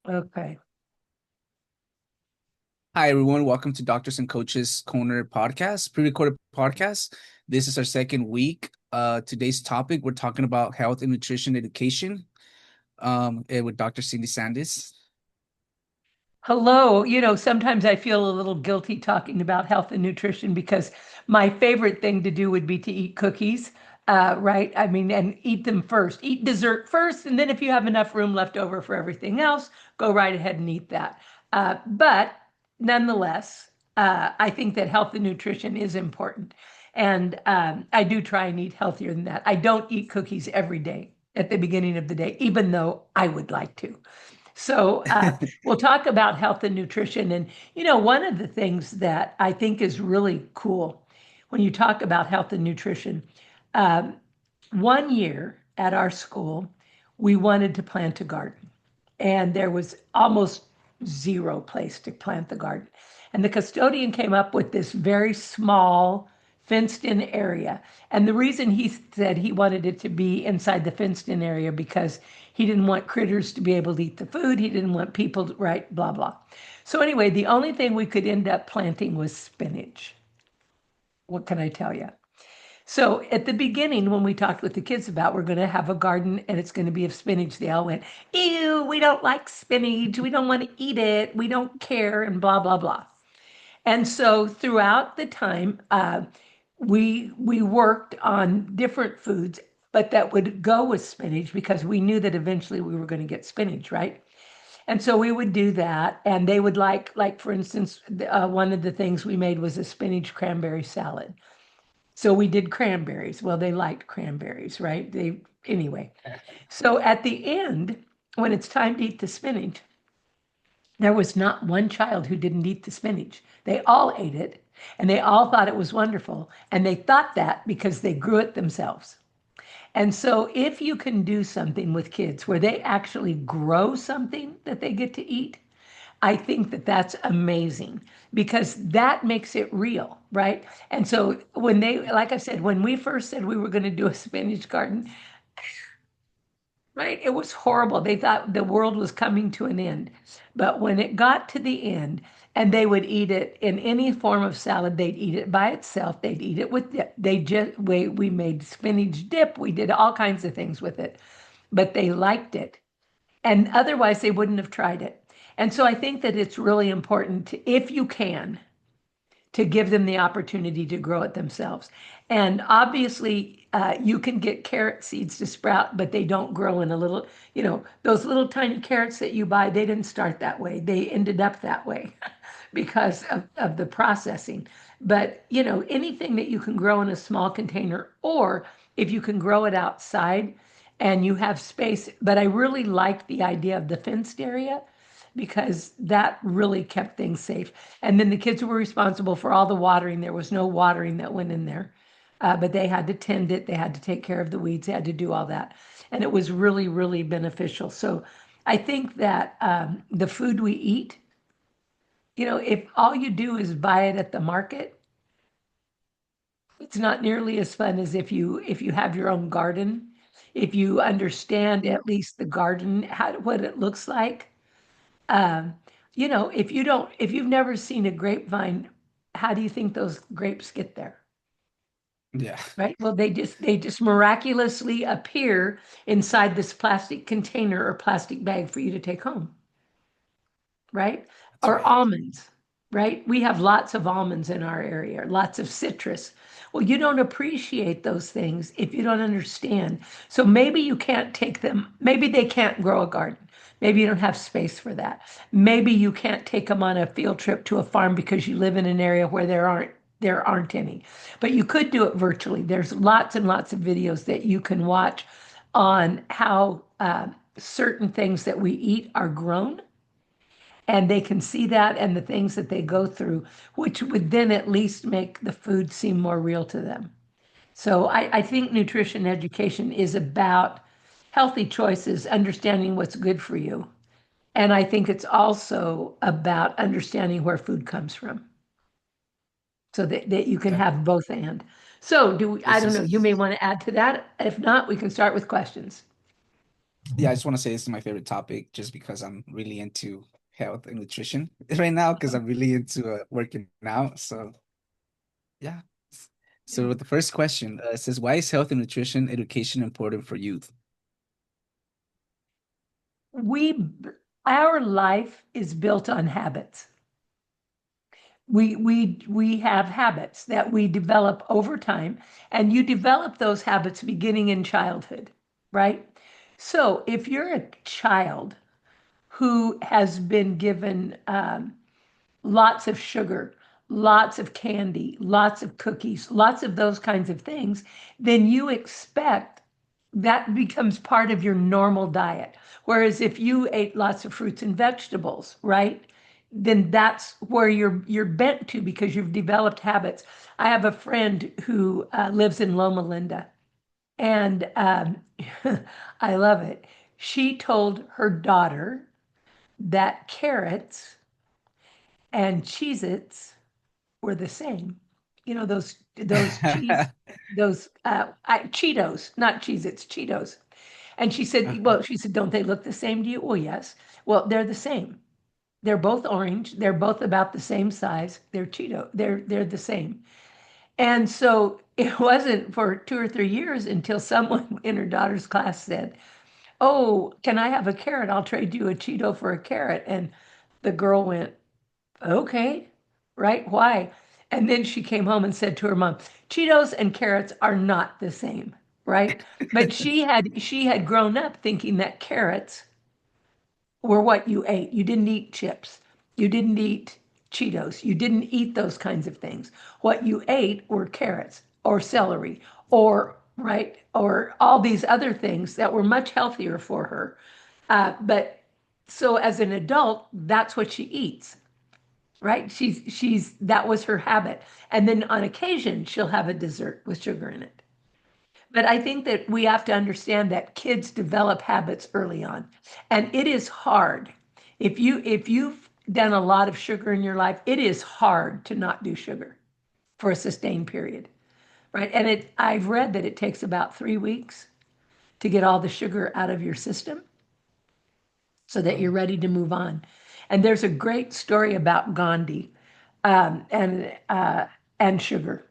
Okay. Hi, everyone. Welcome to Doctors and Coaches Corner podcast, pre-recorded podcast. This is our second week. Today's topic, we're talking about health and nutrition education and with Dr. Cindy Sandis. Hello. Sometimes I feel a little guilty talking about health and nutrition because my favorite thing to do would be to eat cookies, right? I mean, and eat them first. Eat dessert first, and then if you have enough room left over for everything else, go right ahead and eat that. But nonetheless, I think that health and nutrition is important. And I do try and eat healthier than that. I don't eat cookies every day at the beginning of the day, even though I would like to. So we'll talk about health and nutrition. And, one of the things that I think is really cool when you talk about health and nutrition, um, one year at our school, we wanted to plant a garden, and there was almost zero place to plant the garden. And the custodian came up with this very small fenced in area. And the reason he said he wanted it to be inside the fenced in area because he didn't want critters to be able to eat the food. He didn't want people to, right, blah, blah. So, anyway, the only thing we could end up planting was spinach. What can I tell you? So at the beginning, when we talked with the kids about we're going to have a garden and it's going to be of spinach, they all went, "Ew, we don't like spinach. We don't want to eat it. We don't care," and blah blah blah. And so throughout the time, we worked on different foods, but that would go with spinach because we knew that eventually we were going to get spinach, right? And so we would do that, and they would like for instance, one of the things we made was a spinach cranberry salad. So we did cranberries. Well, they liked cranberries, right? They anyway. So at the end, when it's time to eat the spinach, there was not one child who didn't eat the spinach. They all ate it and they all thought it was wonderful. And they thought that because they grew it themselves. And so if you can do something with kids where they actually grow something that they get to eat, I think that that's amazing because that makes it real, right? And so when they, like I said, when we first said we were going to do a spinach garden, right, it was horrible. They thought the world was coming to an end. But when it got to the end, and they would eat it in any form of salad, they'd eat it by itself, they'd eat it with dip. We made spinach dip, we did all kinds of things with it, but they liked it. And otherwise, they wouldn't have tried it. And so I think that it's really important to, if you can, to give them the opportunity to grow it themselves. And obviously, you can get carrot seeds to sprout, but they don't grow in a little, those little tiny carrots that you buy, they didn't start that way. They ended up that way because of the processing. But, anything that you can grow in a small container, or if you can grow it outside and you have space. But I really like the idea of the fenced area because that really kept things safe. And then the kids were responsible for all the watering. There was no watering that went in there, but they had to tend it. They had to take care of the weeds. They had to do all that. And it was really, really beneficial. So I think that the food we eat, if all you do is buy it at the market, it's not nearly as fun as if you have your own garden. If you understand at least the garden, what it looks like. Um, if you've never seen a grapevine, how do you think those grapes get there? Yeah, Right? Well, they just miraculously appear inside this plastic container or plastic bag for you to take home, right? that's Or right. almonds, right? We have lots of almonds in our area, lots of citrus. Well, you don't appreciate those things if you don't understand. So maybe you can't take them, maybe they can't grow a garden. Maybe you don't have space for that. Maybe you can't take them on a field trip to a farm because you live in an area where there aren't any. But you could do it virtually. There's lots and lots of videos that you can watch on how certain things that we eat are grown, and they can see that and the things that they go through, which would then at least make the food seem more real to them. So I think nutrition education is about healthy choices, understanding what's good for you. And I think it's also about understanding where food comes from so that you can That have both and. So I this don't know, you is may want to add to that. If not, we can start with questions. Yeah, I just want to say this is my favorite topic just because I'm really into health and nutrition right now because I'm really into working out. So yeah. So with the first question, it says, why is health and nutrition education important for youth? We, our life is built on habits. We have habits that we develop over time, and you develop those habits beginning in childhood, right? So if you're a child who has been given lots of sugar, lots of candy, lots of cookies, lots of those kinds of things, then you expect that becomes part of your normal diet. Whereas if you ate lots of fruits and vegetables, right? Then that's where you're bent to because you've developed habits. I have a friend who lives in Loma Linda, and I love it. She told her daughter that carrots and Cheez-Its were the same. You know, those cheese, those Cheetos, not Cheez-Its, Cheetos. And she said, Uh-huh. well, she said, don't they look the same to you? Well, yes. Well, they're the same. They're both orange. They're both about the same size. They're Cheeto. They're the same. And so it wasn't for 2 or 3 years until someone in her daughter's class said, "Oh, can I have a carrot? I'll trade you a Cheeto for a carrot." And the girl went, "Okay, right? Why?" And then she came home and said to her mom, "Cheetos and carrots are not the same, right?" But she had grown up thinking that carrots were what you ate. You didn't eat chips. You didn't eat Cheetos. You didn't eat those kinds of things. What you ate were carrots or celery or right or all these other things that were much healthier for her. But so as an adult, that's what she eats, right? She's that was her habit. And then on occasion, she'll have a dessert with sugar in it. But I think that we have to understand that kids develop habits early on. And it is hard. If you've done a lot of sugar in your life, it is hard to not do sugar for a sustained period, right? And I've read that it takes about 3 weeks to get all the sugar out of your system so that you're Oh, ready to move on. And there's a great story about Gandhi um, and uh, and sugar.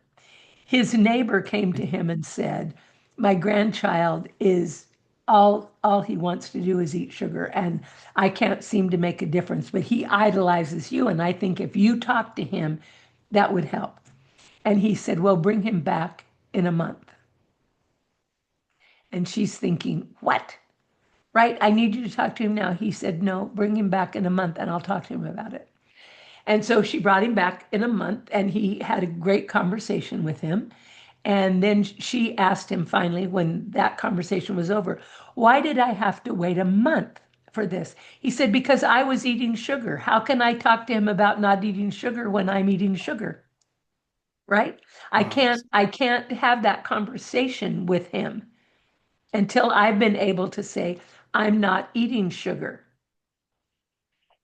His neighbor came to him and said, "My grandchild is all he wants to do is eat sugar, and I can't seem to make a difference, but he idolizes you, and I think if you talk to him, that would help." And he said, "Well, bring him back in a month." And she's thinking, "What? Right? I need you to talk to him now." He said, "No, bring him back in a month and I'll talk to him about it." And so she brought him back in a month, and he had a great conversation with him. And then she asked him finally, when that conversation was over, "Why did I have to wait a month for this?" He said, "Because I was eating sugar. How can I talk to him about not eating sugar when I'm eating sugar?" Right? I wow. can't I can't have that conversation with him until I've been able to say, "I'm not eating sugar."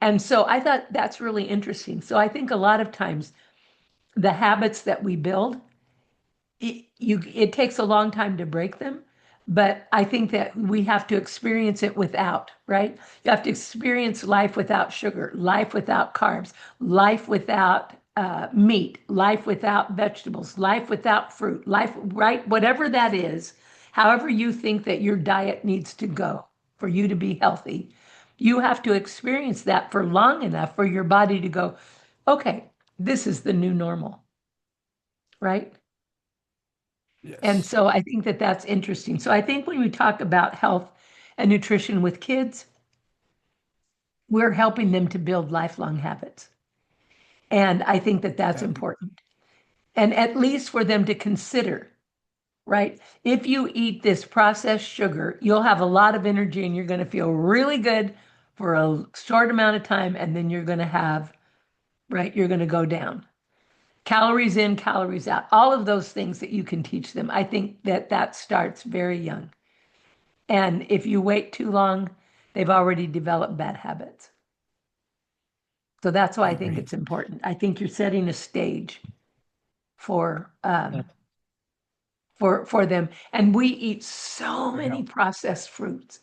And so I thought that's really interesting. So I think a lot of times the habits that we build, it takes a long time to break them, but I think that we have to experience it without, right? You have to experience life without sugar, life without carbs, life without meat, life without vegetables, life without fruit, life, right? Whatever that is, however you think that your diet needs to go for you to be healthy, you have to experience that for long enough for your body to go, "Okay, this is the new normal," right? And Yes. so I think that that's interesting. So I think when we talk about health and nutrition with kids, we're helping them to build lifelong habits. And I think that that's Definitely. important. And at least for them to consider, right? If you eat this processed sugar, you'll have a lot of energy and you're going to feel really good for a short amount of time. And then you're going to have, right? You're going to go down. Calories in, calories out, all of those things that you can teach them. I think that that starts very young. And if you wait too long, they've already developed bad habits. So that's why I I think agree. it's important. I think you're setting a stage for for them. And we eat so for many health processed foods.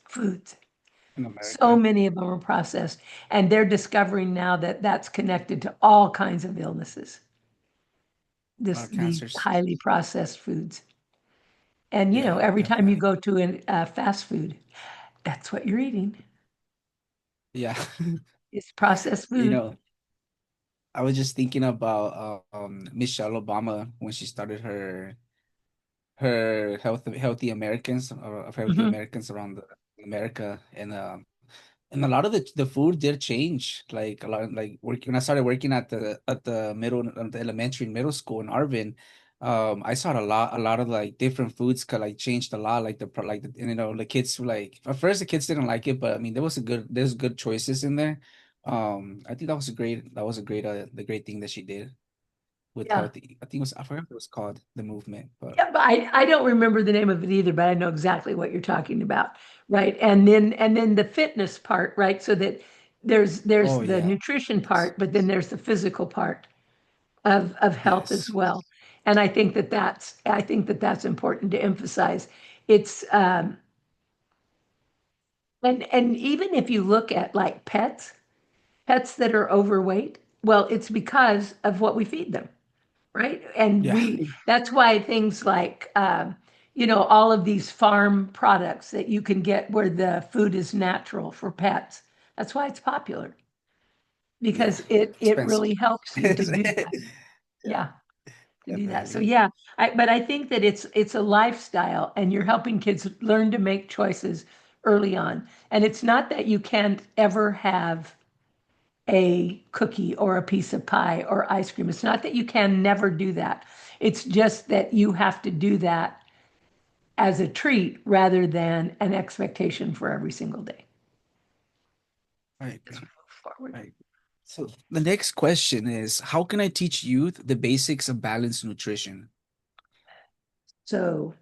in So America. many of them are processed, and they're discovering now that that's connected to all kinds of illnesses. A lot of These cancers. highly processed foods. And Yeah, every time you definitely. go to an fast food, that's what you're eating. Yeah. It's processed You food. know, I was just thinking about Michelle Obama when she started her healthy Americans of healthy Hmm. Americans around America, and a lot of the food did change. Like a lot, like when I started working at the the elementary and middle school in Arvin, I saw a lot of like different foods could like changed a lot. Like and, the kids were like at first the kids didn't like it, but I mean there's good choices in there. I think that was a great the great thing that she did with Yeah. healthy. I think it was I forgot what it was called the movement, but Yeah, but I don't remember the name of it either, but I know exactly what you're talking about, right? And then the fitness part, right? So that there's oh the yeah, nutrition yes, part, but then there's the physical part of health as yes, well. And I think that that's important to emphasize. It's and even if you look at like pets that are overweight, well, it's because of what we feed them, right? And yeah, that's why things like, all of these farm products that you can get where the food is natural for pets, that's why it's popular yeah, because it expensive. really helps you to do that. Yeah, Yeah, to do that. So definitely. yeah, but I think that it's a lifestyle and you're helping kids learn to make choices early on. And it's not that you can't ever have a cookie or a piece of pie or ice cream. It's not that you can never do that. It's just that you have to do that as a treat rather than an expectation for every single day I as we agree. move forward. I agree. So the next question is, how can I teach youth the basics of balanced nutrition? So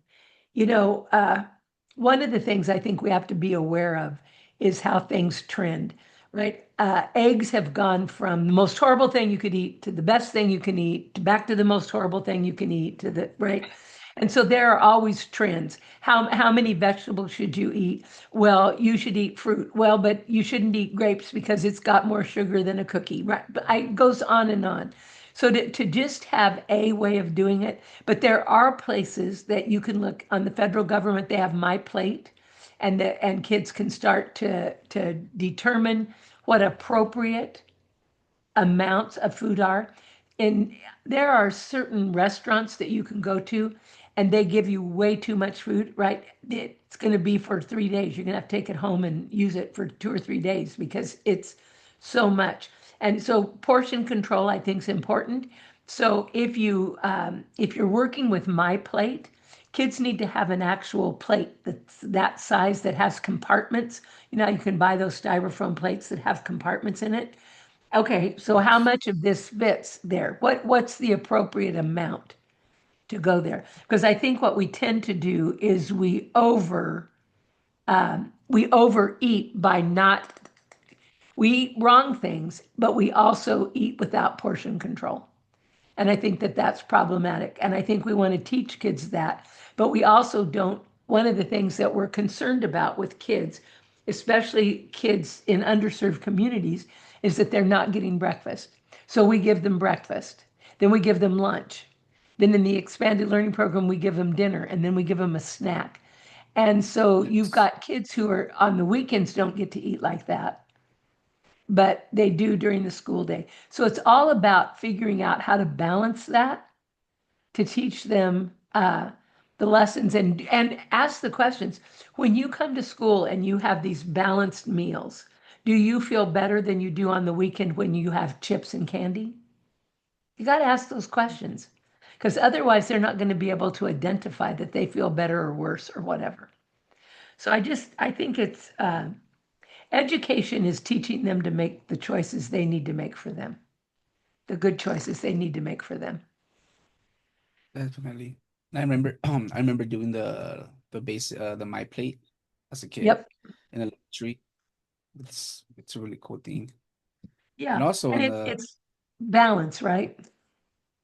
one of the things I think we have to be aware of is how things trend, right? Eggs have gone from the most horrible thing you could eat to the best thing you can eat, to back to the most horrible thing you can eat, to the right. And so there are always trends. How many vegetables should you eat? Well, you should eat fruit. Well, but you shouldn't eat grapes because it's got more sugar than a cookie, right? But it goes on and on. So to just have a way of doing it, but there are places that you can look on the federal government, they have My Plate, and kids can start to determine what appropriate amounts of food are. And there are certain restaurants that you can go to and they give you way too much food, right? It's going to be for 3 days. You're going to have to take it home and use it for 2 or 3 days because it's so much. And so portion control, I think, is important. So if you're working with My Plate, kids need to have an actual plate that's that size that has compartments. You can buy those styrofoam plates that have compartments in it. Okay, so how Yes. much of this fits there? What's the appropriate amount to go there? Because I think what we tend to do is we overeat by not we eat wrong things, but we also eat without portion control. And I think that that's problematic. And I think we want to teach kids that. But we also don't, one of the things that we're concerned about with kids, especially kids in underserved communities, is that they're not getting breakfast. So we give them breakfast, then we give them lunch. Then in the expanded learning program, we give them dinner and then we give them a snack. And so you've Yes. got kids who are on the weekends don't get to eat like that, but they do during the school day. So it's all about figuring out how to balance that to teach them the lessons and ask the questions. When you come to school and you have these balanced meals, do you feel better than you do on the weekend when you have chips and candy? You got to ask those questions because otherwise they're not going to be able to identify that they feel better or worse or whatever. So I think it's education is teaching them to make the choices they need to make for them, the good choices they need to make for them. Definitely. I remember doing the My Plate as a kid Yep. in elementary. It's a really cool thing. And Yeah. also And in it's balance, right?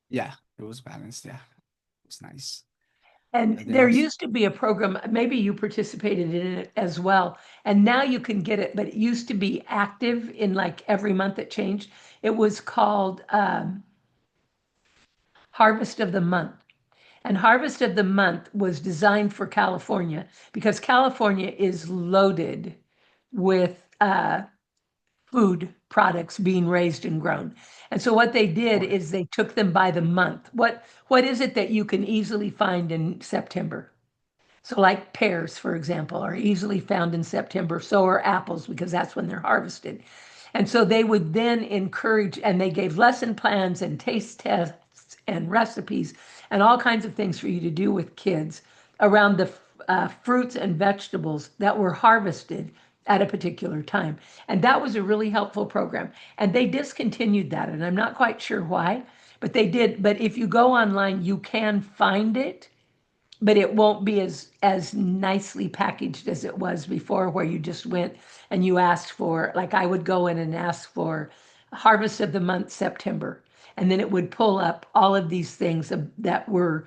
yeah, it was balanced. Yeah, it was nice. And Nothing there else? used to be a program, maybe you participated in it as well, and now you can get it, but it used to be active in like every month it changed. It was called Harvest of the Month. And Harvest of the Month was designed for California because California is loaded with food products being raised and grown. And so what they did Or is they took them by the month. What is it that you can easily find in September? So, like pears, for example, are easily found in September. So are apples because that's when they're harvested. And so they would then encourage, and they gave lesson plans and taste tests and recipes and all kinds of things for you to do with kids around the fruits and vegetables that were harvested at a particular time. And that was a really helpful program. And they discontinued that, and I'm not quite sure why, but they did. But if you go online, you can find it, but it won't be as nicely packaged as it was before, where you just went and you asked for, like I would go in and ask for harvest of the month September, and then it would pull up all of these things that were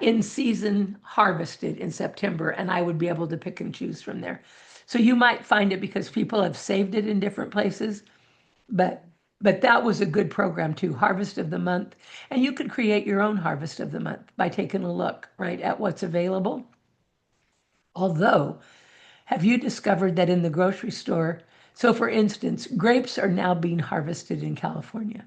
in season harvested in September, and I would be able to pick and choose from there. So you might find it because people have saved it in different places, but that was a good program too, Harvest of the Month. And you could create your own Harvest of the Month by taking a look, right, at what's available. Although, have you discovered that in the grocery store, so for instance, grapes are now being harvested in California?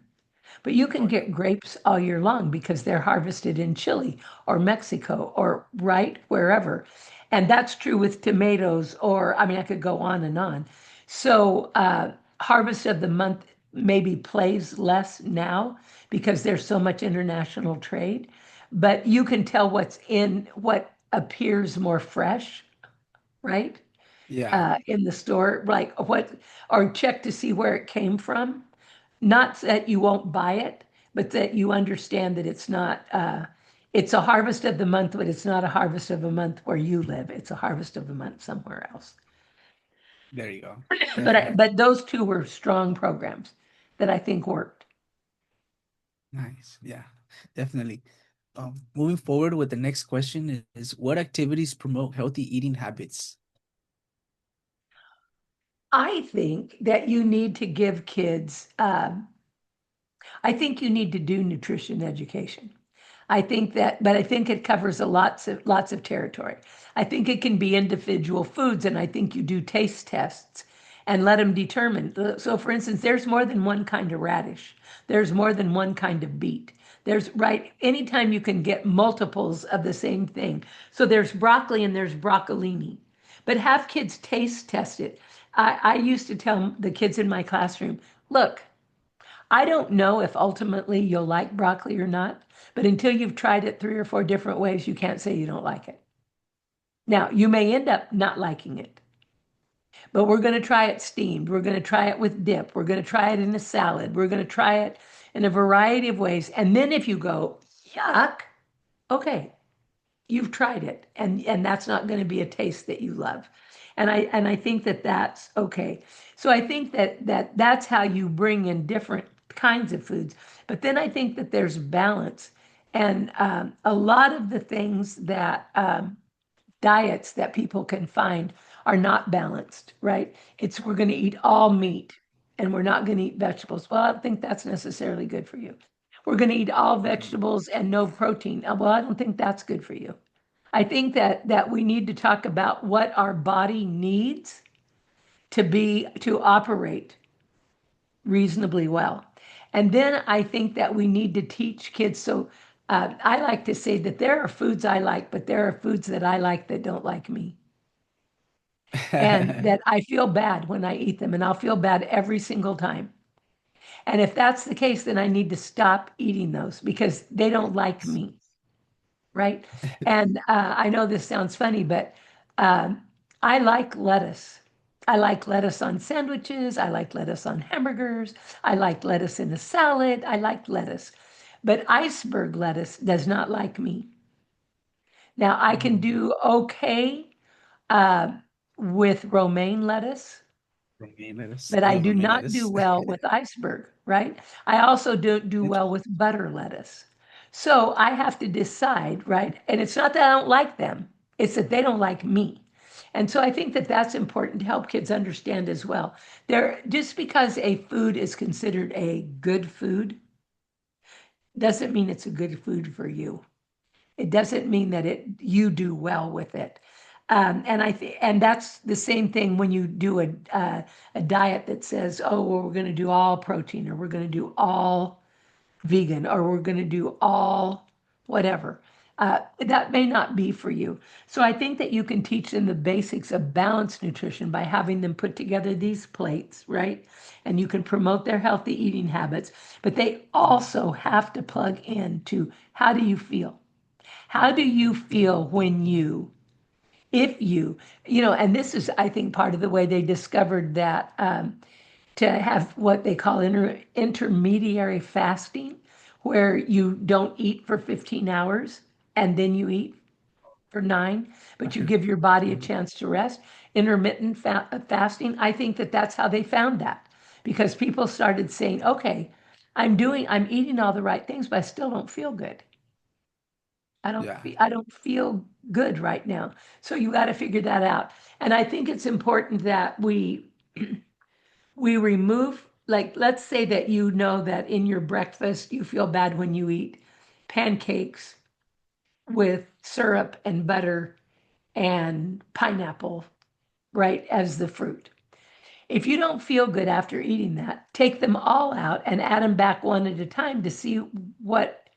But you can or get grapes all year long because they're harvested in Chile or Mexico or right wherever. And that's true with tomatoes, or I mean, I could go on and on. So, harvest of the month maybe plays less now because there's so much international trade, but you can tell what's in what appears more fresh, right? yeah, In the store, like what, or check to see where it came from. Not that you won't buy it, but that you understand that it's not, it's a harvest of the month, but it's not a harvest of a month where you live. It's a harvest of the month somewhere else. there you go. But Definitely. but those two were strong programs that I think worked. Nice. Yeah, definitely. Moving forward with the next question is what activities promote healthy eating habits? I think that you need to give kids, I think you need to do nutrition education. I think that, but I think it covers a lots of territory. I think it can be individual foods, and I think you do taste tests and let them determine. So, for instance, there's more than one kind of radish. There's more than one kind of beet. There's right anytime you can get multiples of the same thing. So there's broccoli and there's broccolini, but have kids taste test it. I used to tell the kids in my classroom, look, I don't know if ultimately you'll like broccoli or not, but until you've tried it three or four different ways, you can't say you don't like it. Now, you may end up not liking it, but we're going to try it steamed. We're going to try it with dip. We're going to try it in a salad. We're going to try it in a variety of ways. And then if you go, yuck, okay, you've tried it, and that's not going to be a taste that you love. And I think that that's okay. So I think that's how you bring in different kinds of foods. But then I think that there's balance, and a lot of the things that diets that people can find are not balanced, right? It's we're going to eat all meat and we're not going to eat vegetables. Well, I don't think that's necessarily good for you. We're going to eat all Mhm. vegetables and no protein. Well, I don't think that's good for you. I think that we need to talk about what our body needs to operate reasonably well. And then I think that we need to teach kids. So I like to say that there are foods I like, but there are foods that I like that don't like me. And that I feel bad when I eat them, and I'll feel bad every single time. And if that's the case, then I need to stop eating those because they don't like me. Right? And I know this sounds funny, but um, I like lettuce. I like lettuce on sandwiches. I like lettuce on hamburgers. I like lettuce in a salad. I like lettuce. But iceberg lettuce does not like me. Now, I can Mm, do okay uh, with romaine lettuce, romaine lettuce. but I I love do romaine not do lettuce. well with iceberg, right? I also don't do well with butter lettuce. So I have to decide, right? And it's not that I don't like them, it's that they don't like me. And so I think that that's important to help kids understand as well. Just because a food is considered a good food doesn't mean it's a good food for you. It doesn't mean that you do well with it. And that's the same thing when you do a diet that says, oh, well, we're going to do all protein, or we're going to do all vegan, or we're going to do all whatever. That may not be for you. So I think that you can teach them the basics of balanced nutrition by having them put together these plates, right? And you can promote their healthy eating habits, but they also have to plug into how do you feel? How do you feel when if and this is, I think, part of the way they discovered that to have what they call intermediary fasting, where you don't eat for 15 hours and then you eat for 9, but you Okay. give your body a Mhm. chance to rest. Intermittent fasting, I think that that's how they found that because people started saying, okay, I'm eating all the right things, but I still don't feel good. Yeah. I don't feel good right now. So you got to figure that out. And I think it's important that we remove, like, let's say that you know that in your breakfast you feel bad when you eat pancakes with syrup and butter and pineapple, right, as the fruit. If you don't feel good after eating that, take them all out and add them back one at a time to see what.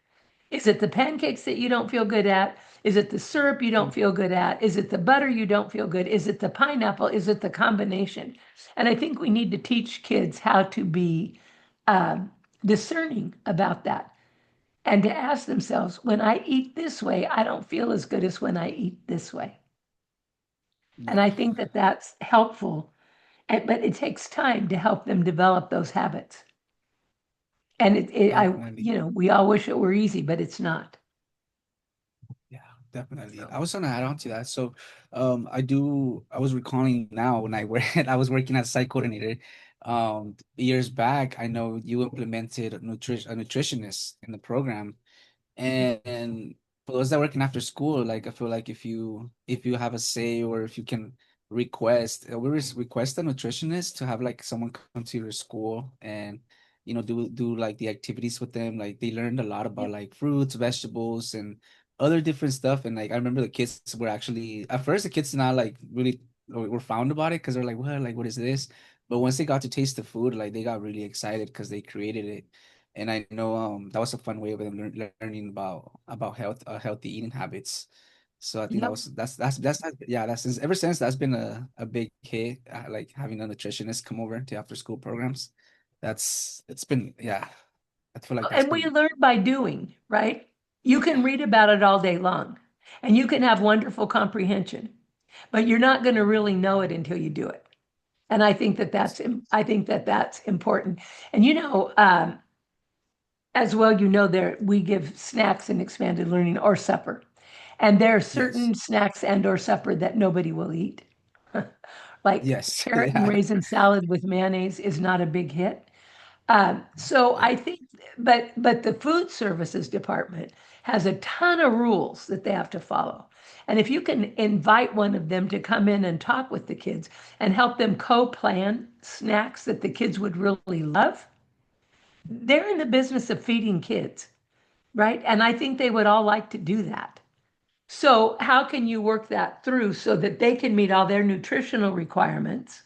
Is it the pancakes that you don't feel good at? Is it the syrup you don't Mhm. feel good at? Is it the butter you don't feel good? Is it the pineapple? Is it the combination? And I think we need to teach kids how to be um, discerning about that and to ask themselves, when I eat this way, I don't feel as good as when I eat this way. And Yeah, I think that that's helpful, but it takes time to help them develop those habits. And definitely. we all wish it were easy, but it's not. Yeah, definitely. So, I was gonna add on to that. So, I was recalling now when I were I was working as site coordinator. Years back, I know you implemented a nutritionist in the program. And for those that working after school, like I feel like if you have a say or if you can request, request a nutritionist to have like someone come to your school and do like the activities with them. Like they learned a lot about yep, like fruits, vegetables, and other different stuff. And like I remember the kids were actually at first the kids did not like really were found about it because they're like, what, like what is this? But once they got to taste the food, like they got really excited because they created it. And I know that was a fun way of them learning about healthy eating habits. So I think yep. yeah, that's ever since that's been a big hit, like having a nutritionist come over to after school programs. It's been, yeah, I feel like that's And we been, learn by doing, right? You can yeah. read about it all day long and you can have wonderful comprehension, but you're not going to really know it until you do it. And I think that that's important. And as well, there we give snacks in expanded learning or supper. And there are Yes. certain snacks and or supper that nobody will eat. Like Yes. carrot and Yeah. raisin salad with mayonnaise is not a big hit. So Yeah. I think, but the food services department has a ton of rules that they have to follow. And if you can invite one of them to come in and talk with the kids and help them co-plan snacks that the kids would really love, they're in the business of feeding kids, right? And I think they would all like to do that. So how can you work that through so that they can meet all their nutritional requirements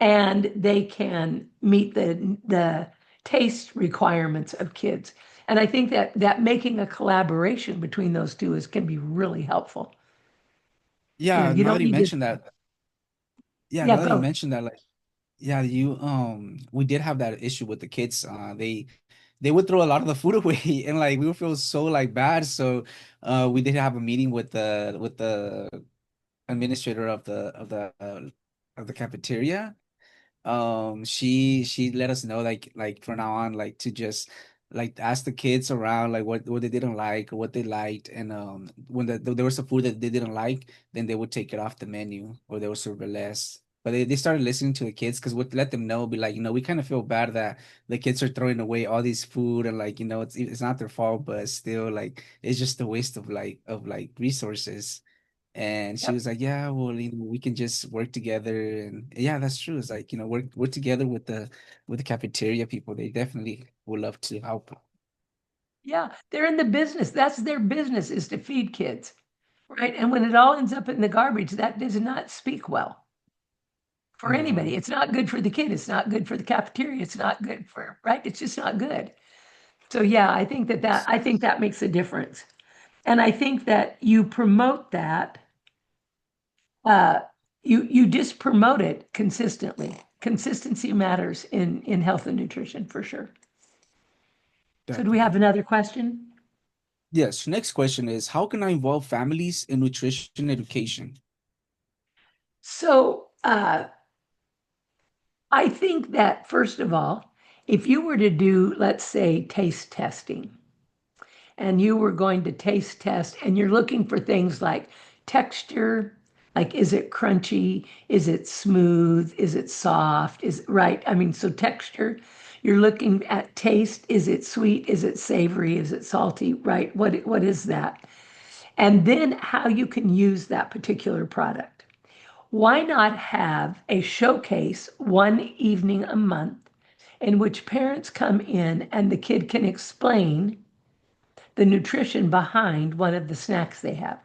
and they can meet the taste requirements of kids? And I think that making a collaboration between those two is can be really helpful. Yeah, You now don't that you need to. mentioned that, yeah, Yeah, now that you go. mentioned that, like, yeah, we did have that issue with the kids. They would throw a lot of the food away, and like we would feel so like bad. So, we did have a meeting with the administrator of the cafeteria. She let us know like from now on like to just like ask the kids around like what they didn't like or what they liked, and when there was some food that they didn't like, then they would take it off the menu or they would serve it less. but they started listening to the kids because we'd let them know, be like, we kind of feel bad that the kids are throwing away all these food and like, it's not their fault, but still like it's just a waste of like resources. And she Yep. was like, yeah, well, we can just work together. And yeah, that's true. It's like, work together with the cafeteria people. They definitely would love to help. Yeah, they're in the business. That's their business is to feed kids, right? And when it all ends up in the garbage, that does not speak well for anybody. No. It's not good for the kid. It's not good for the cafeteria. It's not good for, right? It's just not good. So yeah, I think that makes a difference. And I think that you promote that, uh, you just promote it consistently. Consistency matters in health and nutrition for sure. So do we have Definitely. another question? Yes. Next question is, how can I involve families in nutrition education? So I think that first of all, if you were to do, let's say, taste testing, and you were going to taste test and you're looking for things like texture, like is it crunchy, is it smooth, is it soft, is right, I mean, so texture, you're looking at taste, is it sweet, is it savory, is it salty, right? What is that? And then how you can use that particular product. Why not have a showcase one evening a month in which parents come in and the kid can explain the nutrition behind one of the snacks they have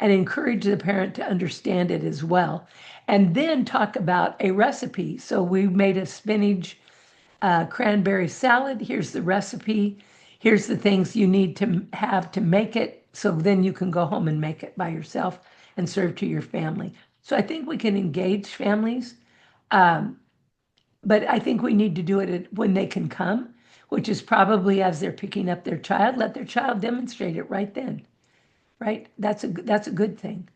and encourage the parent to understand it as well. And then talk about a recipe. So we made a spinach cranberry salad. Here's the recipe. Here's the things you need to have to make it. So then you can go home and make it by yourself and serve to your family. So I think we can engage families, but I think we need to do it when they can come, which is probably as they're picking up their child, let their child demonstrate it right then, right? That's a good thing.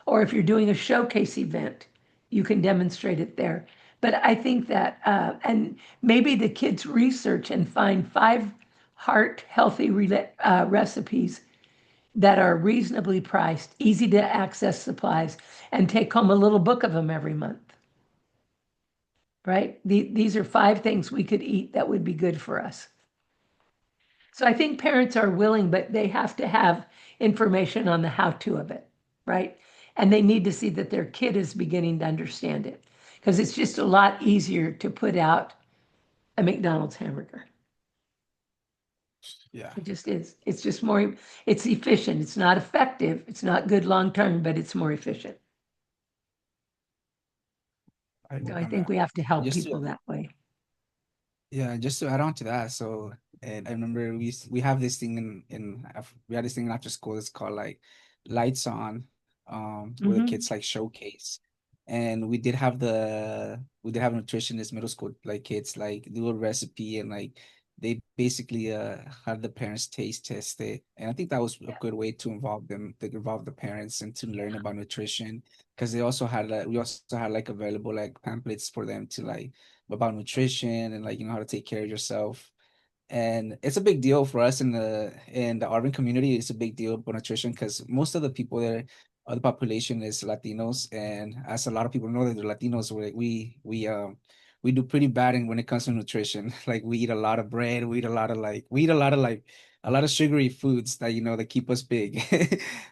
Or if you're doing a showcase event, you can demonstrate it there. But I think that, and maybe the kids research and find five heart healthy recipes that are reasonably priced, easy to access supplies, and take home a little book of them every month, right? These are five things we could eat that would be good for us. So I think parents are willing, but they have to have information on the how-to of it, right? And they need to see that their kid is beginning to understand it because it's just a lot easier to put out a McDonald's hamburger. Yeah, It just is. It's just more, it's efficient. It's not effective. It's not good long term, but it's more efficient. I So agree I on think that. we have to help Just to people that way. Yeah, just to add on to that, so and I remember we have this thing we had this thing after school. It's called like lights on, where the Hmm. kids like showcase, and we did have a nutritionist middle school like kids like do a recipe and like they basically had the parents taste test it, and I think that was a good way to involve the parents and to learn about nutrition because they also had we also had like available like pamphlets for them to like about nutrition and like how to take care of yourself. And it's a big deal for us in the urban community. It's a big deal for nutrition because most of the people there, the population is Latinos, and as a lot of people know that the Latinos, we do pretty bad in when it comes to nutrition. Like we eat a lot of bread, we eat a lot of like a lot of sugary foods that that keep us big.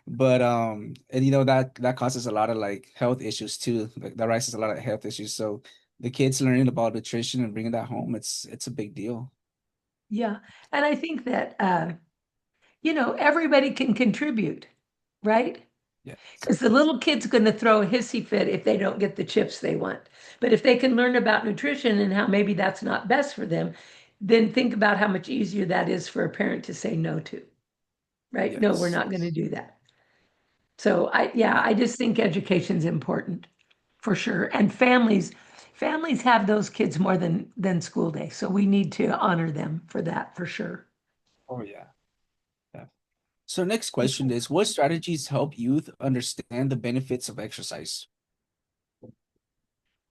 But and that causes a lot of like health issues too. Like that raises a lot of health issues. So the kids learning about nutrition and bringing that home, it's a big deal. Yeah. And I think that, everybody can contribute, right? Yeah. Because the little kid's going to throw a hissy fit if they don't get the chips they want. But if they can learn about nutrition and how maybe that's not best for them, then think about how much easier that is for a parent to say no to, right? No, we're Yes. not going to do that. So yeah, I just think education's important for sure. And families have those kids more than school day. So we need to honor them for that for sure. Oh yeah. Yeah. So next question is, what strategies help youth understand the benefits of exercise?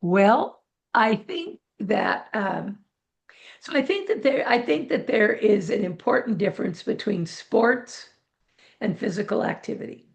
Well, I think that I think that there is an important difference between sports and physical activity.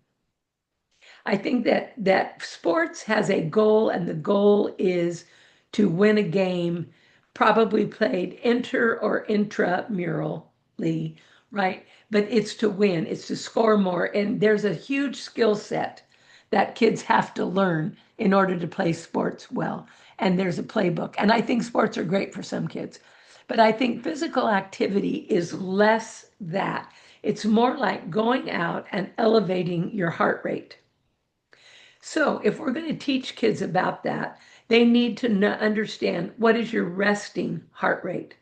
I think that sports has a goal, and the goal is to win a game, probably played inter or intramurally, right? But it's to win, it's to score more. And there's a huge skill set that kids have to learn in order to play sports well. And there's a playbook. And I think sports are great for some kids. But I think physical activity is less that. It's more like going out and elevating your heart rate. So if we're going to teach kids about that, they need to understand what is your resting heart rate.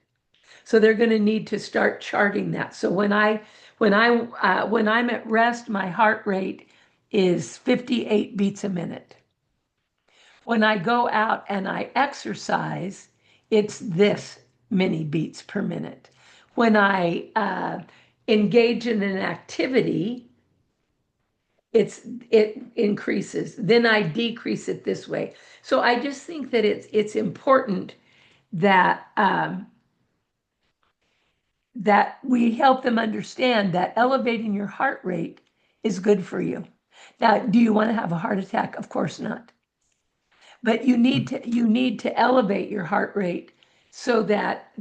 So they're going to need to start charting that. So when I'm at rest, my heart rate is 58 beats a minute. When I go out and I exercise, it's this many beats per minute. When I engage in an activity, it increases. Then I decrease it this way. So I just think that it's important that that we help them understand that elevating your heart rate is good for you. Now, do you want to have a heart attack? Of course not. But you need to elevate your heart rate so that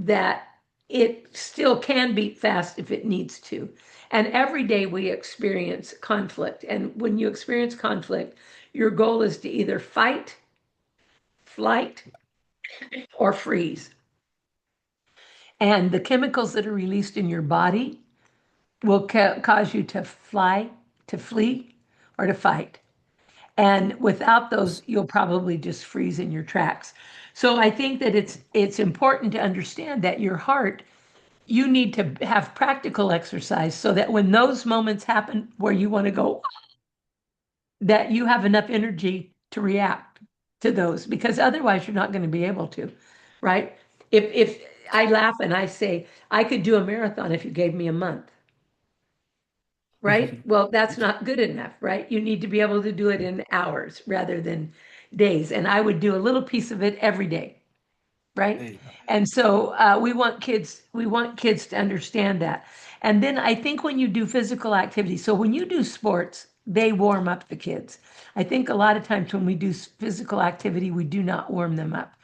it still can beat fast if it needs to. And every day we experience conflict. And when you experience conflict, your goal is to either fight, flight, or freeze. And the chemicals that are released in your body will cause you to fly, to flee, or to fight. And without those, you'll probably just freeze in your tracks. So I think that it's important to understand that your heart, you need to have practical exercise so that when those moments happen where you want to go, that you have enough energy to react to those, because otherwise you're not going to be able to, right? If I laugh and I say I could do a marathon if you gave me a month, right? Well, that's not good enough, right? You need to be able to do it in hours rather than days. And I would do a little piece of it every day, right? There you go. And so we want kids to understand that. And then I think when you do physical activity, so when you do sports, they warm up the kids. I think a lot of times when we do physical activity, we do not warm them up.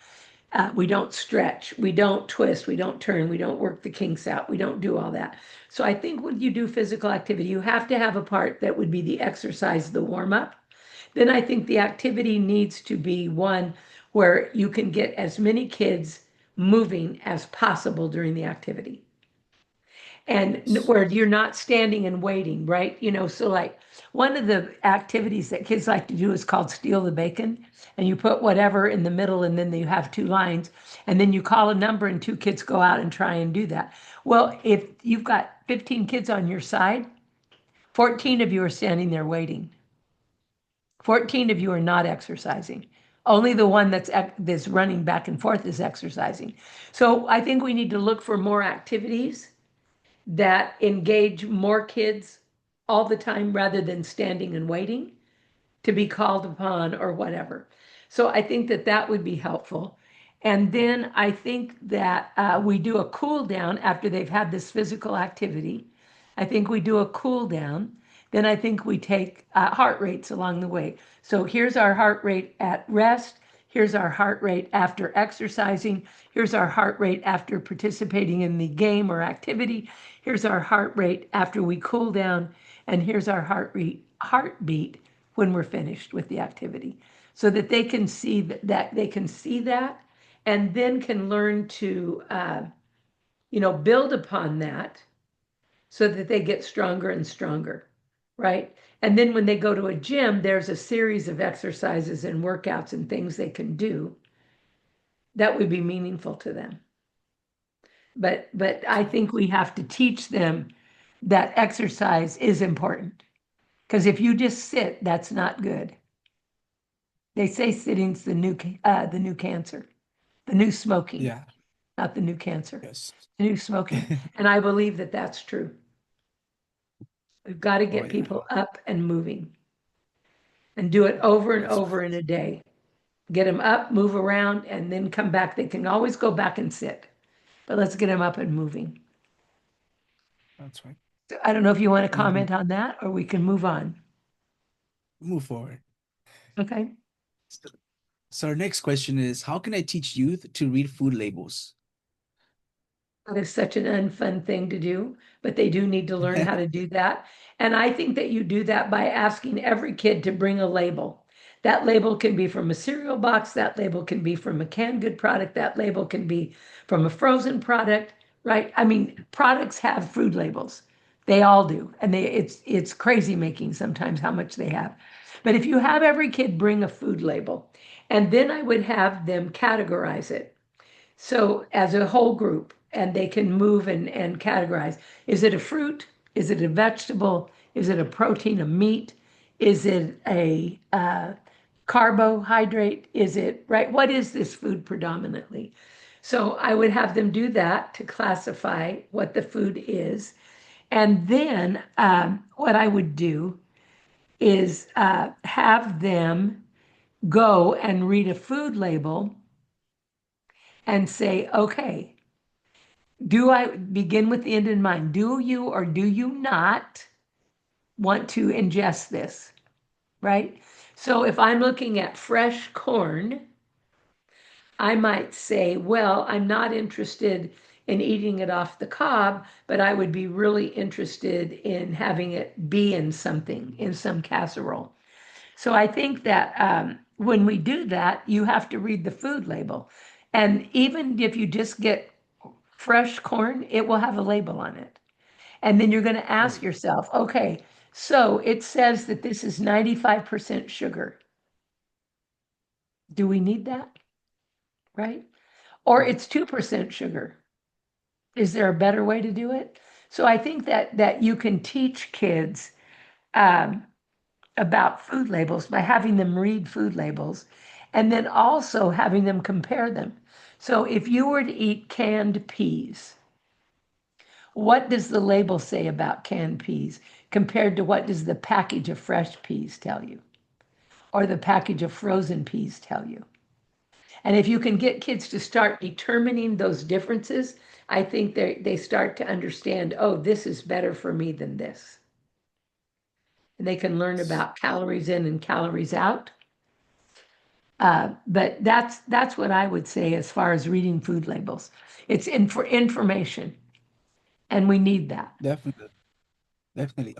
We don't stretch, we don't twist, we don't turn, we don't work the kinks out, we don't do all that. So I think when you do physical activity, you have to have a part that would be the exercise, the warm up. Then I think the activity needs to be one where you can get as many kids moving as possible during the activity, and Yes. where you're not standing and waiting, right? So like one of the activities that kids like to do is called steal the bacon. And you put whatever in the middle, and then you have two lines, and then you call a number, and two kids go out and try and do that. Well, if you've got 15 kids on your side, 14 of you are standing there waiting. 14 of you are not exercising. Only the one that's running back and forth is exercising. So I think we need to look for more activities that engage more kids all the time rather than standing and waiting to be called upon or whatever. So I think that that would be helpful. And then I think that we do a cool down after they've had this physical activity. I think we do a cool down. Then I think we take heart rates along the way. So here's our heart rate at rest. Here's our heart rate after exercising. Here's our heart rate after participating in the game or activity. Here's our heart rate after we cool down. And here's our heartbeat when we're finished with the activity, so that they can see that they can see that, and then can learn to build upon that so that they get stronger and stronger, right? And then when they go to a gym, there's a series of exercises and workouts and things they can do that would be meaningful to them. But I think we have to teach them that exercise is important, because if you just sit, that's not good. They say sitting's the new cancer, the new smoking, Yeah. not the new cancer, Yes. the new smoking. And I believe that that's true. We've got to Oh get yeah. people up and moving, and do it over and That's over in a day. Get them up, move around, and then come back. They can always go back and sit, but let's get them up and moving. that's right. So I don't know if you want to And comment on that, or we can move on. move forward. Okay. So, so our next question is, how can I teach youth to read food labels? That is such an unfun thing to do, but they do need to learn how to do that. And I think that you do that by asking every kid to bring a label. That label can be from a cereal box, that label can be from a canned good product, that label can be from a frozen product, right? I mean, products have food labels. They all do. And it's crazy making sometimes how much they have. But if you have every kid bring a food label, and then I would have them categorize it. So as a whole group, and they can move and categorize. Is it a fruit? Is it a vegetable? Is it a protein, a meat? Is it a carbohydrate? Is it, right? What is this food predominantly? So I would have them do that to classify what the food is. And then what I would do is have them go and read a food label and say, okay, do I begin with the end in mind? Do you or do you not want to ingest this? Right? So if I'm looking at fresh corn, I might say, well, I'm not interested in eating it off the cob, but I would be really interested in having it be in something, in some casserole. So I think that when we do that, you have to read the food label. And even if you just get fresh corn, it will have a label on it. And then you're going to Oh ask yeah. yourself, okay, so it says that this is 95% sugar. Do we need that? Right? Or Mhm. it's 2% sugar. Is there a better way to do it? So I think that you can teach kids um, about food labels by having them read food labels and then also having them compare them. So if you were to eat canned peas, what does the label say about canned peas compared to what does the package of fresh peas tell you or the package of frozen peas tell you? And if you can get kids to start determining those differences, I think they start to understand, oh, this is better for me than this. And they can learn about calories in and calories out. But that's what I would say as far as reading food labels. It's in for information, and we need that. Definitely. Definitely.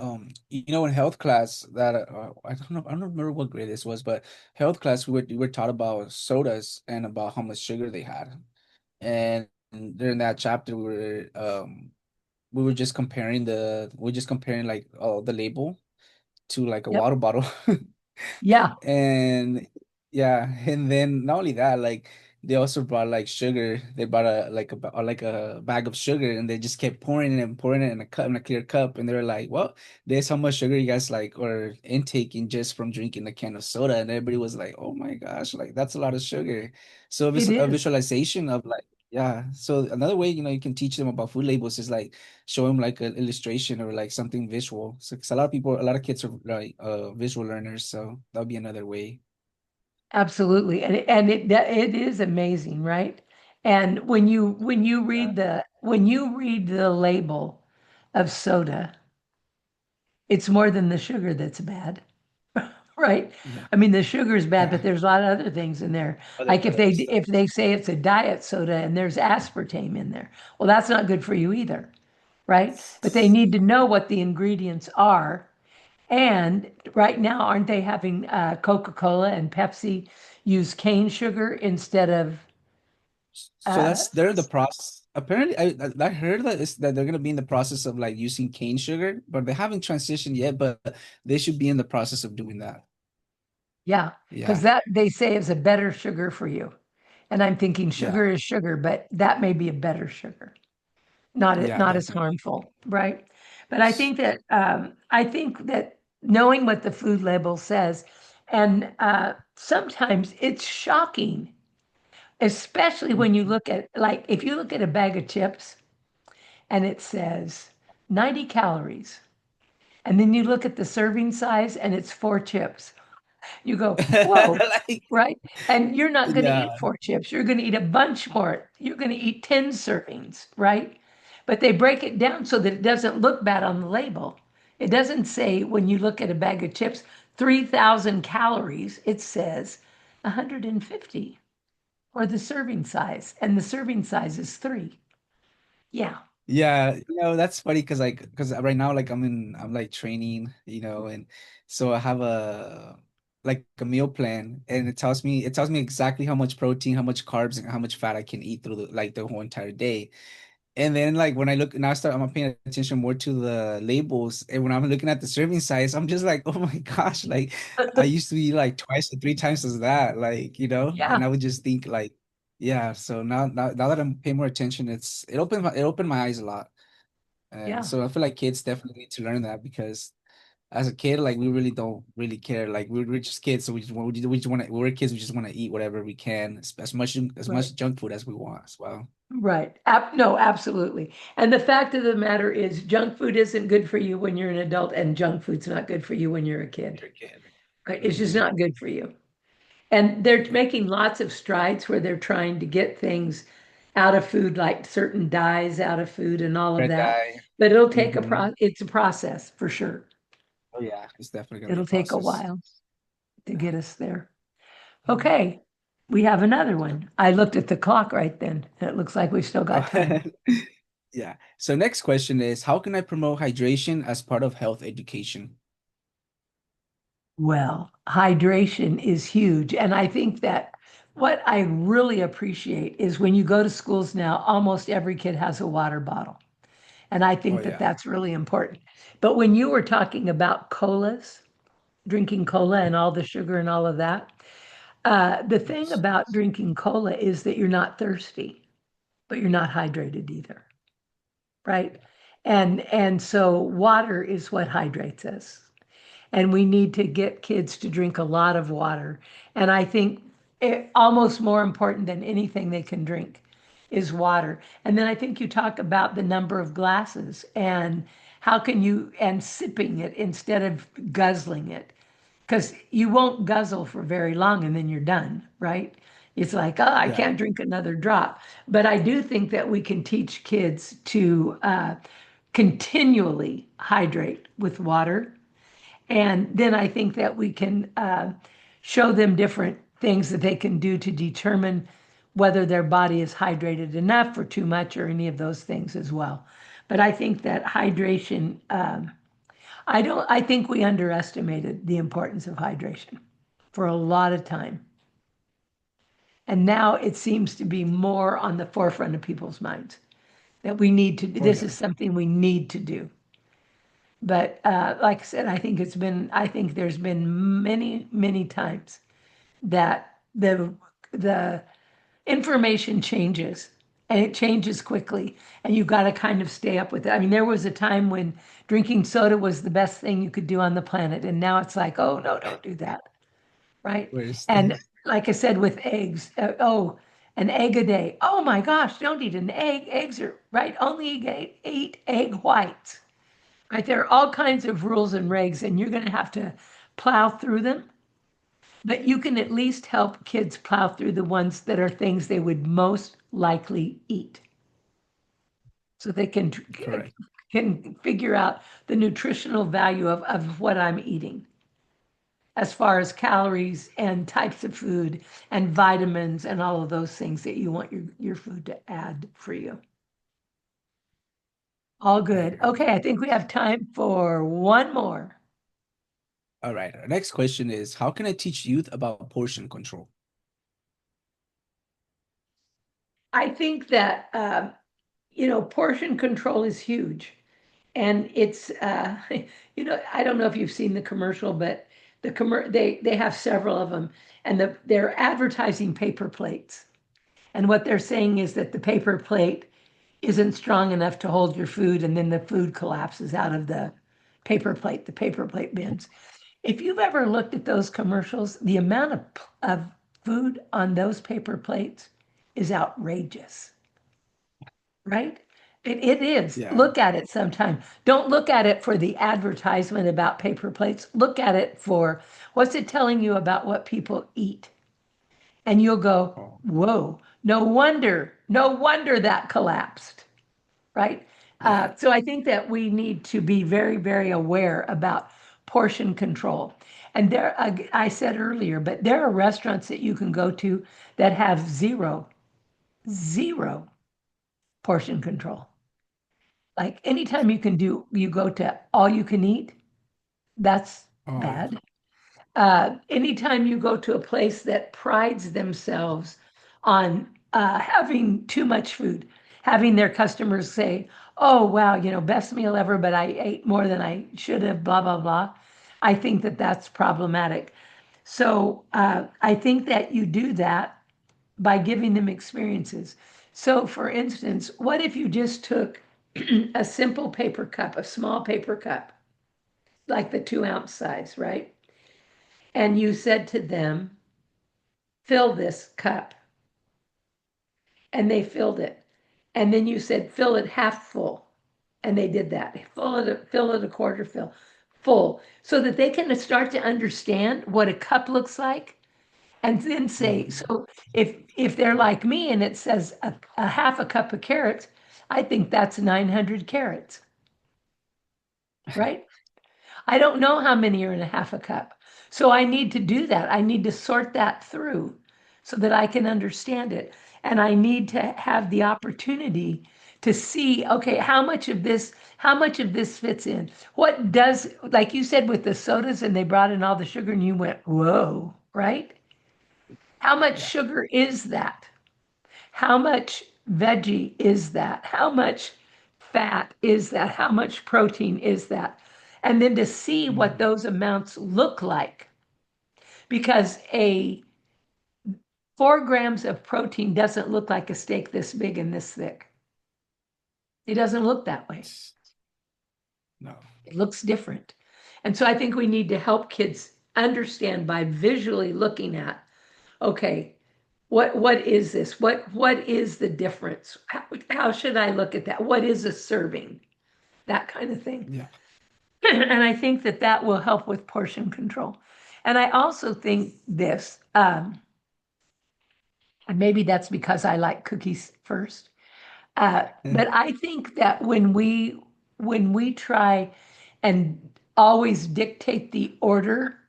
In health class that I don't know, I don't remember what grade this was, but health class we were taught about sodas and about how much sugar they had. And during that chapter we were just comparing like the label to like a Yep. water bottle. Yeah, And yeah, and then not only that, like they also brought like sugar. They brought like a bag of sugar, and they just kept pouring it and pouring it in a cup, in a clear cup. And they were like, "Well, there's how much sugar you guys like or intaking just from drinking a can of soda." And everybody was like, "Oh my gosh, like that's a lot of sugar." So it a is. visualization of like. Yeah. So another way, you can teach them about food labels is like show them like an illustration or like something visual. So 'cause a lot of kids are like visual learners, so that'll be another way. Absolutely. And it is amazing, right? And Yeah. when you read the label of soda, it's more than the sugar that's bad, right? Yeah. I mean, the sugar is bad, but Yeah. there's a lot of other things in there. Other Like other if stuff. they say it's a diet soda and there's aspartame in there, well, that's not good for you either, right? But they need to know what the ingredients are. And right now, aren't they having Coca-Cola and Pepsi use cane sugar instead of So uh, they're in the process. Apparently, I heard that they're gonna be in the process of like using cane sugar, but they haven't transitioned yet. But they should be in the process of doing that. yeah, because Yeah. that they say is a better sugar for you. And I'm thinking Yeah. sugar is sugar, but that may be a better sugar, Yeah. not as Definitely. harmful, right? But I think that knowing what the food label says, and sometimes it's shocking, especially when you Mhm. look at like if you look at a bag of chips and it says 90 calories. And then you look at the serving size and it's four chips. You go, whoa, Like, right? And you're not going to eat yeah. four chips. You're going to eat a bunch more. You're going to eat 10 servings, right? But they break it down so that it doesn't look bad on the label. It doesn't say when you look at a bag of chips, 3,000 calories, it says 150 or the serving size, and the serving size is three. Yeah. Yeah, that's funny because right now like I'm like training, and so I have a meal plan and it tells me exactly how much protein, how much carbs, and how much fat I can eat through the whole entire day. And then like when I look now I'm paying attention more to the labels, and when I'm looking at the serving size, I'm just like, oh my gosh, like I used to eat like twice or three times as that, like, Yeah. and I would just think like, yeah. So now that I'm paying more attention, it opened my eyes a lot. And Yeah. so I feel like kids definitely need to learn that because as a kid, like we really don't really care. Like we're just kids, so we just want to. We're kids. We just want to eat whatever we can, as much Right. junk food as we want as well. Right. No, absolutely. And the fact of the matter is, junk food isn't good for you when you're an adult, and junk food's not good for you when you're a kid. You're a kid. Right? It's just Hmm. not good for you. And they're Yeah. making lots of strides where they're trying to get things out of food, like certain dyes out of food and all of Red that. dye. But Hmm. it's a process for sure. Oh yeah, it's definitely gonna be a It'll take a process. while to Yeah. get us there. Mhm. Okay, we have another one. I looked at the clock right then, and it looks like we've still got time. Yeah. So next question is, how can I promote hydration as part of health education? Well, hydration is huge. And I think that what I really appreciate is when you go to schools now, almost every kid has a water bottle. And I Oh think that yeah. that's really important. But when you were talking about colas, drinking cola and all the sugar and all of that, the thing Yes. about drinking cola is that you're not thirsty, but you're not hydrated either, right? And so water is what hydrates us. And we need to get kids to drink a lot of water. And I think almost more important than anything they can drink is water. And then I think you talk about the number of glasses and how can you, and sipping it instead of guzzling it. Because you won't guzzle for very long and then you're done, right? It's like, oh, I Yeah. can't drink another drop. But I do think that we can teach kids to continually hydrate with water, and then I think that we can show them different things that they can do to determine whether their body is hydrated enough or too much or any of those things as well. But I think that hydration, I think we underestimated the importance of hydration for a lot of time. And now it seems to be more on the forefront of people's minds that Oh this yeah. is something we need to do. But like I said, I think there's been many, many times that the information changes and it changes quickly and you got to kind of stay up with it. I mean, there was a time when drinking soda was the best thing you could do on the planet, and now it's like, oh no, don't do that, right? Where's And like I said, with eggs, an egg a day. Oh my gosh, don't eat an egg. Eggs are right. Only eat egg whites. Right, there are all kinds of rules and regs, and you're going to have to plow through them, but you can at least help kids plow through the ones that are things they would most likely eat. So they correct? can figure out the nutritional value of what I'm eating as far as calories and types of food and vitamins and all of those things that you want your food to add for you. All I good. agree. Okay, I think we have time for one more. All right. Our next question is, how can I teach youth about portion control? I think that portion control is huge. And it's I don't know if you've seen the commercial, but they have several of them, and they're advertising paper plates. And what they're saying is that the paper plate isn't strong enough to hold your food, and then the food collapses out of the paper plate bins. If you've ever looked at those commercials, the amount of food on those paper plates is outrageous, right? It is. Yeah. Look at it sometime. Don't look at it for the advertisement about paper plates. Look at it for what's it telling you about what people eat. And you'll go, Oh, whoa, no wonder that collapsed, right? yeah. So I think that we need to be very, very aware about portion control. And there, I said earlier, but there are restaurants that you can go to that have zero portion control. Like anytime you go to all you can eat, that's Oh yeah. bad. Anytime you go to a place that prides themselves on having too much food, having their customers say, "Oh, wow, best meal ever, but I ate more than I should have," blah, blah, blah. I think that that's problematic. So I think that you do that by giving them experiences. So, for instance, what if you just took a simple paper cup, a small paper cup, like the 2 ounce size, right? And you said to them, fill this cup. And they filled it. And then you said, fill it half full. And they did that. Fill it a quarter full, so that they can start to understand what a cup looks like. And then say, Mhm. so if they're like me and it says a half a cup of carrots, I think that's 900 carrots, right? I don't know how many are in a half a cup. So I need to do that. I need to sort that through so that I can understand it. And I need to have the opportunity to see, okay, how much of this fits in? What does, like you said with the sodas and they brought in all the sugar and you went, whoa, right? How much Yeah. sugar is that? How much veggie is that? How much fat is that? How much protein is that? And then to see what Mhm. those amounts look like. Because a 4 grams of protein doesn't look like a steak this big and this thick. It doesn't look that way. No. It looks different. And so I think we need to help kids understand by visually looking at, okay, what is this? What is the difference? How should I look at that? What is a serving? That kind of thing. Yeah. And I think that that will help with portion control. And I also think this, and maybe that's because I like cookies first. But I think that when we try and always dictate the order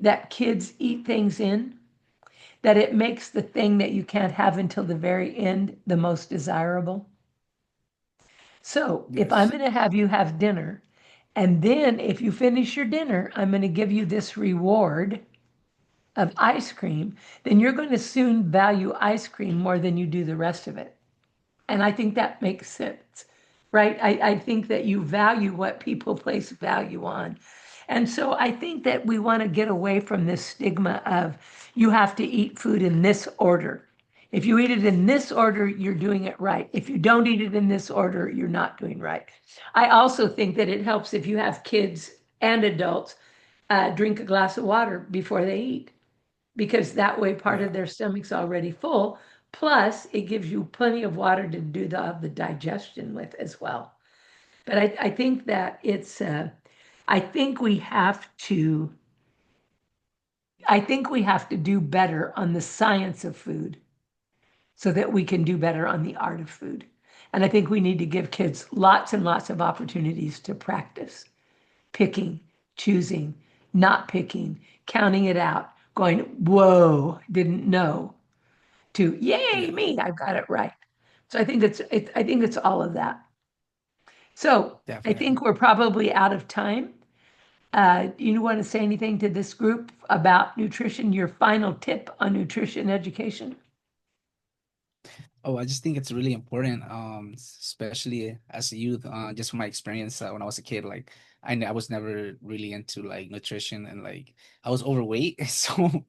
that kids eat things in, that it makes the thing that you can't have until the very end the most desirable. So if I'm Yes. going to have you have dinner, and then if you finish your dinner, I'm going to give you this reward of ice cream, then you're going to soon value ice cream more than you do the rest of it. And I think that makes sense, right? I think that you value what people place value on. And so I think that we want to get away from this stigma of you have to eat food in this order. If you eat it in this order, you're doing it right. If you don't eat it in this order, you're not doing right. I also think that it helps if you have kids and adults drink a glass of water before they eat, because that way part Yeah. of their stomach's already full. Plus, it gives you plenty of water to do the digestion with as well. But I think that I think we have to, I think we have to do better on the science of food so that we can do better on the art of food. And I think we need to give kids lots and lots of opportunities to practice picking, choosing, not picking, counting it out, going, whoa, didn't know, to yay Yeah. me, I've got it right. So I think it's all of that. So I think Definitely. we're probably out of time. Do you want to say anything to this group about nutrition, your final tip on nutrition education? Oh, I just think it's really important, especially as a youth, just from my experience when I was a kid, like I was never really into like nutrition and like I was overweight. So,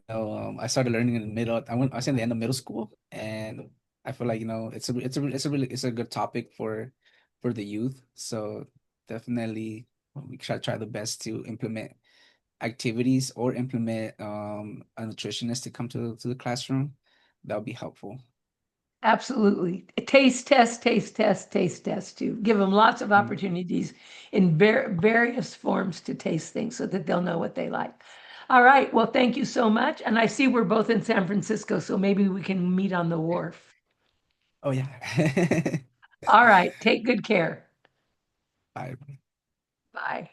I started learning in the middle. I was in the end of middle school and I feel like, it's a good topic for the youth. So definitely we try the best to implement activities or implement a nutritionist to come to the classroom. That would be helpful. Absolutely. Taste test, taste test, taste test too. Give them lots of Mm. opportunities in various forms to taste things so that they'll know what they like. All right. Well, thank you so much. And I see we're both in San Francisco, so maybe we can meet on the wharf. Oh yeah. All right. Take good care. Bye. Bye.